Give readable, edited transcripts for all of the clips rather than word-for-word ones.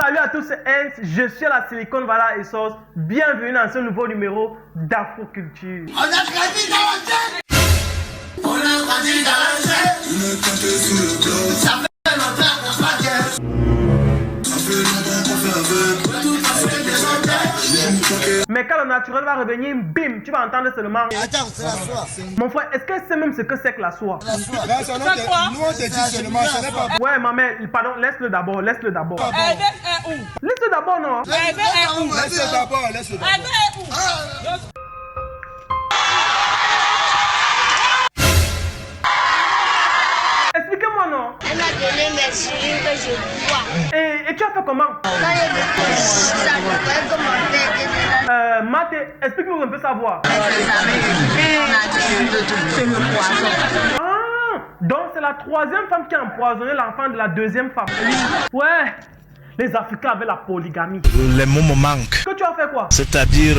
Salut à tous, c'est Hens, je suis à la Silicon Valley et Sauce. Bienvenue dans ce nouveau numéro d'Afroculture. On a grandi dans la tête. On a grandi dans la tête. Le café sous le dos. Ça fait longtemps qu'on se bagarre. Ça fait longtemps qu'on fait avec. Tout ça fait des centaines. Mais quand le naturel va revenir, bim, tu vas entendre seulement. Attends, c'est la soie. Mon frère, est-ce qu'elle sait même ce que c'est que la soie? La soie. Là, son nom, nous on te dit seulement, ce n'est pas Ouais, ma mère, pardon, laisse-le d'abord, laisse-le d'abord. bon. Laisse-le d'abord, non? Laisse-le d'abord, laisse-le d'abord. Expliquez-moi, non? Elle m'a donné mes sirines que je bois. Et tu as fait comment? Quand il me pose ça, je voyais comment on fait Maté, explique-nous un peu sa voix. on a dit le poisson. Ah, donc c'est la troisième femme qui a empoisonné l'enfant de la deuxième femme. Ouais, les Africains avaient la polygamie. Les mots me manquent. Que tu as fait quoi? C'est-à-dire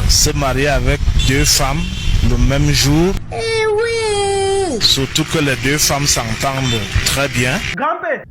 se marier avec deux femmes le même jour. Eh oui. Surtout que les deux femmes s'entendent très bien. Grand-père,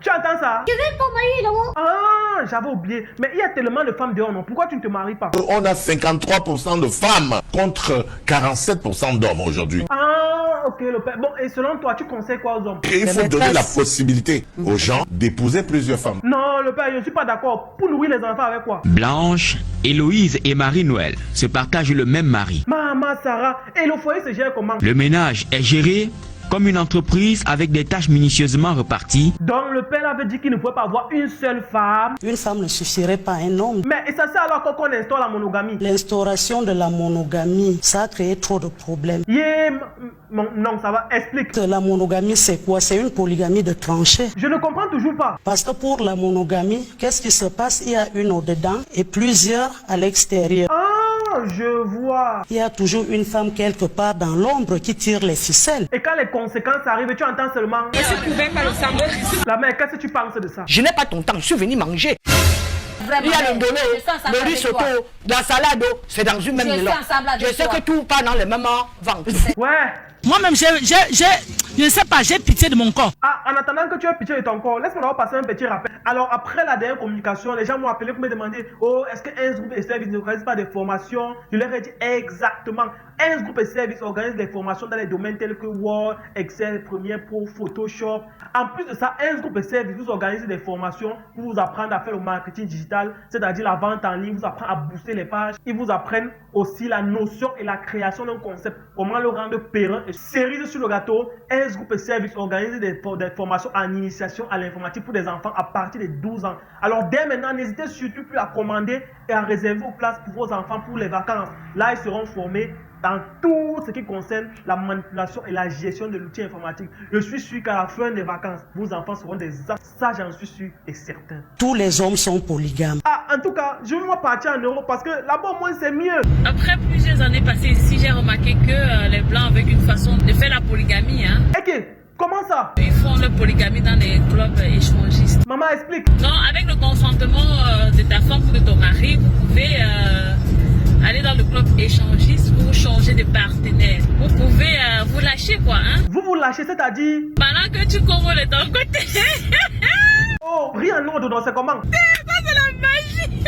tu entends ça? Je vais pas marier là-bas. Ah, j'avais oublié. Mais il y a tellement de femmes dehors, non? Pourquoi tu ne te maries pas? On a 53% de femmes contre 47% d'hommes aujourd'hui. Ah, ok, le père. Bon, et selon toi, tu conseilles quoi aux hommes? Et il faut donner la possibilité aux gens d'épouser plusieurs femmes. Non, le père, je ne suis pas d'accord. Pour nourrir les enfants avec quoi? Blanche, Héloïse et Marie-Noël se partagent le même mari. Maman, Sarah, et le foyer se gère comment? Le ménage est géré comme une entreprise avec des tâches minutieusement reparties. Donc le père avait dit qu'il ne pouvait pas avoir une seule femme. Une femme ne suffirait pas à un homme. Mais et ça c'est alors qu'on instaure la monogamie. L'instauration de la monogamie, ça a créé trop de problèmes. Yeah, non, ça va, explique. La monogamie, c'est quoi? C'est une polygamie de tranchées. Je ne comprends toujours pas. Parce que pour la monogamie, qu'est-ce qui se passe? Il y a une au-dedans et plusieurs à l'extérieur. Ah, je vois. Il y a toujours une femme quelque part dans l'ombre qui tire les ficelles. Et quand les conséquences arrivent, tu entends seulement. La mère, qu'est-ce que tu penses de ça? Je n'ai pas ton temps, je suis venu manger. Vraiment, Il y a le boulot, le riz risotto, soto, la salade, c'est dans une même Je mélange. suis ensemble avec Je sais toi. que tout part dans le même ventre. Ouais. Moi-même, je ne sais pas, j'ai pitié de mon corps. Ah, en attendant que tu aies pitié de ton corps, laisse-moi d'abord passer un petit rappel. Alors, après la dernière communication, les gens m'ont appelé pour me demander: oh, est-ce que Hens Group et Services n'organisent pas des formations? Je leur ai dit exactement. Hens Group et Services organisent des formations dans les domaines tels que Word, Excel, Premiere Pro, Photoshop. En plus de ça, Hens Group et Services vous organisez des formations pour vous apprendre à faire le marketing digital, c'est-à-dire la vente en ligne, vous apprennent à booster les pages. Ils vous apprennent aussi la notion et la création d'un concept, comment le rendre périn et cerise sur le gâteau. Hens Group et Services organisent des formations en initiation à l'informatique pour des enfants à partir de 12 ans. Alors dès maintenant, n'hésitez surtout plus à commander et à réserver vos places pour vos enfants pour les vacances. Là, ils seront formés dans tout ce qui concerne la manipulation et la gestion de l'outil informatique. Je suis sûr qu'à la fin des vacances, vos enfants seront des as. Ça, j'en suis sûr et certain. Tous les hommes sont polygames. Ah, en tout cas, je veux moi partir en Europe parce que là-bas, au moins, c'est mieux. Après plusieurs années passées ici, j'ai remarqué que les Blancs avaient une façon de faire la polygamie. Ok, comment ça? Ils font la polygamie dans des clubs échangistes. Maman, explique. Non, avec le consentement de ta femme ou de ton mari, vous pouvez aller dans le club échangiste pour changer de partenaire. Vous pouvez vous lâcher quoi, hein? Vous lâchez, c'est-à-dire? Pendant que tu cours de ton côté. Oh, rien en ordre, donc c'est comment? C'est la magie.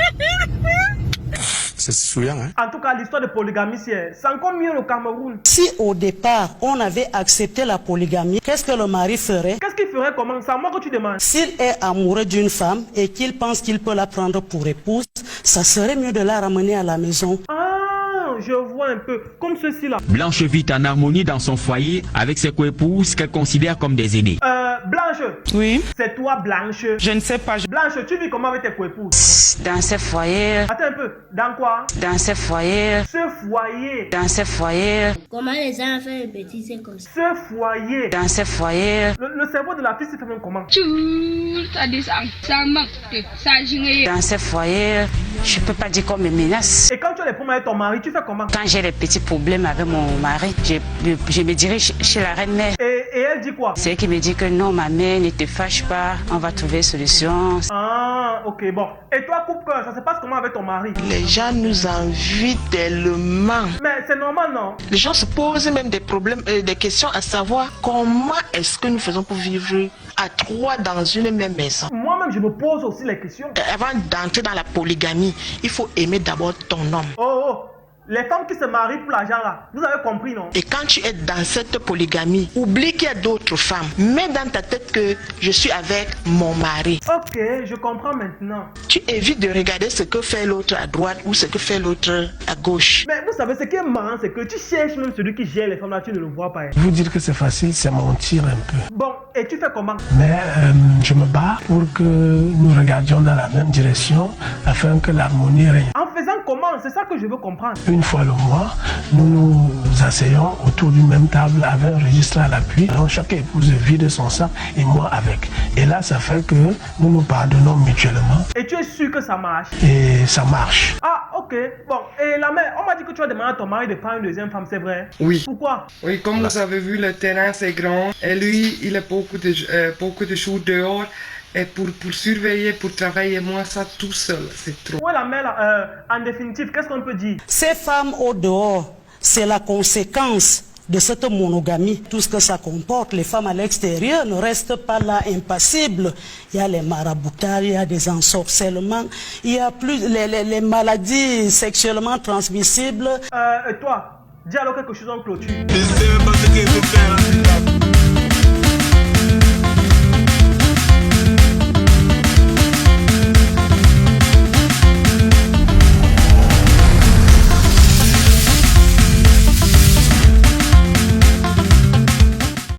C'est souriant, hein? En tout cas, l'histoire de polygamie, c'est encore mieux au Cameroun. Si au départ, on avait accepté la polygamie, qu'est-ce que le mari ferait? Qu'est-ce qu'il ferait comment? C'est à moi que tu demandes. S'il est amoureux d'une femme et qu'il pense qu'il peut la prendre pour épouse, ça serait mieux de la ramener à la maison. Ah, je vois un peu. Comme ceci-là. Blanche vit en harmonie dans son foyer avec ses coépouses qu'elle considère comme des aînés. Blanche. Oui, C'est toi, Blanche. je ne sais pas. Blanche, tu vis comment avec tes coépouses? Dans ce foyer, Attends un peu. Dans quoi? dans ce foyer, Ce foyer. dans ce foyer, Comment les gens font une bêtise comme ça? Ce foyer. dans ce foyer, Le cerveau de la fille se fait même comment? dans ce foyer, je peux pas dire qu'on me menace. Et quand tu as les problèmes avec ton mari, tu fais comment? Quand j'ai des petits problèmes avec mon mari, je me dirige chez la reine-mère. Et elle dit quoi? C'est elle qui me dit que non, ma mère, ne te fâche pas, on va trouver solution. Ah, ok, bon. Et toi, coupe-cœur, ça se passe comment avec ton mari? Les gens nous envient tellement. Mais c'est normal, non? Les gens se posent même des problèmes, des questions à savoir comment est-ce que nous faisons pour vivre à 3 dans une même maison. Moi-même, je me pose aussi les questions. Avant d'entrer dans la polygamie, il faut aimer d'abord ton homme. Oh, les femmes qui se marient pour l'argent là, vous avez compris, non? Et quand tu es dans cette polygamie, oublie qu'il y a d'autres femmes. Mets dans ta tête que je suis avec mon mari. Ok, je comprends maintenant. Tu évites de regarder ce que fait l'autre à droite ou ce que fait l'autre à gauche. Mais vous savez, ce qui est marrant, c'est que tu cherches même celui qui gère les femmes là, tu ne le vois pas. Hein. Vous dire que c'est facile, c'est mentir un peu. Bon, et tu fais comment? Mais je me bats pour que nous regardions dans la même direction afin que l'harmonie règne. En faisant comment? C'est ça que je veux comprendre. Une fois le mois, nous nous asseyons autour d'une même table avec un registre à l'appui. Donc chaque épouse vide son sac et moi avec. Et là, ça fait que nous nous pardonnons mutuellement. Et tu es sûr que ça marche? Et ça marche. Ah, ok. Bon, et la mère, on m'a dit que tu as demandé à ton mari de prendre une deuxième femme, c'est vrai? Oui. Pourquoi? Oui, comme vous avez vu, le terrain c'est grand. Et lui, il a beaucoup de jours dehors. Et pour surveiller, pour travailler, moi, ça tout seul, c'est trop. Ouais, la mère, là, en définitive, qu'est-ce qu'on peut dire? Ces femmes au dehors, c'est la conséquence de cette monogamie. Tout ce que ça comporte, les femmes à l'extérieur ne restent pas là impassibles. Il y a les maraboutages, il y a des ensorcellements, il y a plus les maladies sexuellement transmissibles. Et toi, dis alors quelque chose en clôture.